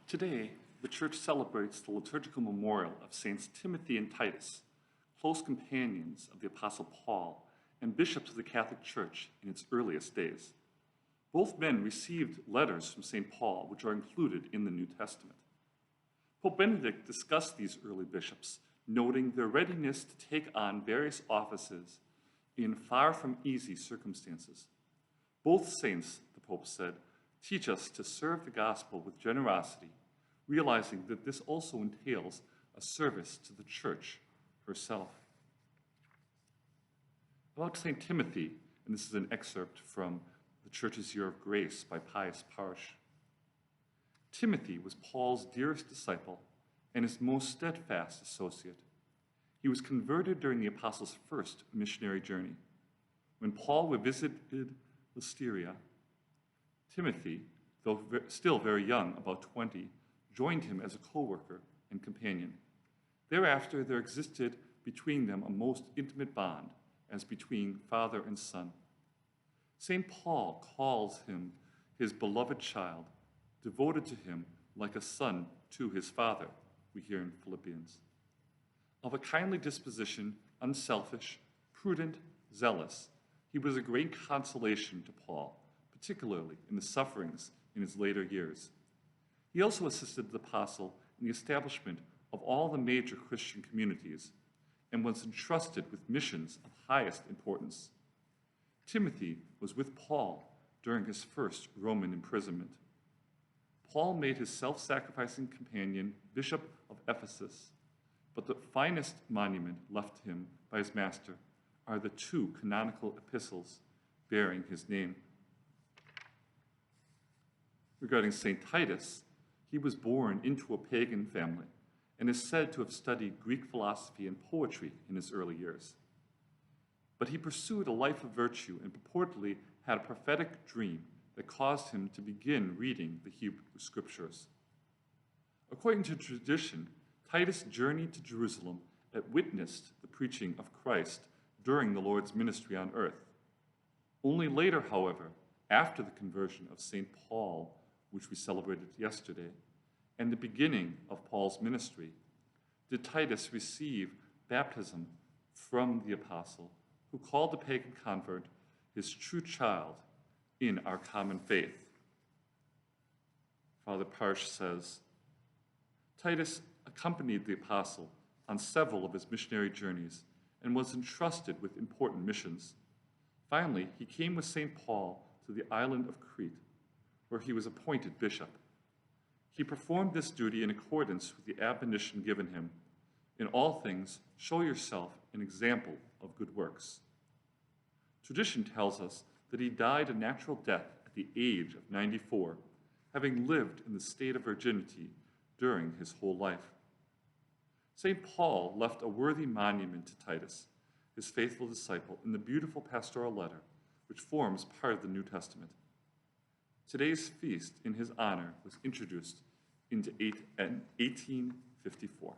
Today, the Church celebrates the liturgical memorial of Saints Timothy and Titus, close companions of the Apostle Paul and bishops of the Catholic Church in its earliest days. Both men received letters from St. Paul, which are included in the New Testament. Pope Benedict discussed these early bishops, noting their readiness to take on various offices in far from easy circumstances. Both saints, the Pope said, teach us to serve the gospel with generosity, realizing that this also entails a service to the Church herself. About St. Timothy, and this is an excerpt from The Church's Year of Grace by Pius Parsh. Timothy was Paul's dearest disciple and his most steadfast associate. He was converted during the apostles' first missionary journey. When Paul visited Lysteria, Timothy, though still very young, about 20, joined him as a co-worker and companion. Thereafter, there existed between them a most intimate bond, as between father and son. St. Paul calls him his beloved child, devoted to him like a son to his father, we hear in Philippians. Of a kindly disposition, unselfish, prudent, zealous, he was a great consolation to Paul, particularly in the sufferings in his later years. He also assisted the apostle in the establishment of all the major Christian communities and was entrusted with missions of highest importance. Timothy was with Paul during his first Roman imprisonment. Paul made his self-sacrificing companion Bishop of Ephesus, but the finest monument left him by his master are the two canonical epistles bearing his name. Regarding St. Titus, he was born into a pagan family and is said to have studied Greek philosophy and poetry in his early years. But he pursued a life of virtue and purportedly had a prophetic dream that caused him to begin reading the Hebrew scriptures. According to tradition, Titus journeyed to Jerusalem and witnessed the preaching of Christ during the Lord's ministry on earth. Only later, however, after the conversion of St. Paul, which we celebrated yesterday, and the beginning of Paul's ministry, did Titus receive baptism from the apostle, who called the pagan convert his true child in our common faith. Father Parsh says, Titus accompanied the apostle on several of his missionary journeys and was entrusted with important missions. Finally, he came with St. Paul to the island of Crete, where he was appointed bishop. He performed this duty in accordance with the admonition given him, in all things, show yourself an example of good works. Tradition tells us that he died a natural death at the age of 94, having lived in the state of virginity during his whole life. St. Paul left a worthy monument to Titus, his faithful disciple, in the beautiful pastoral letter, which forms part of the New Testament. Today's feast in his honor was introduced into 1854.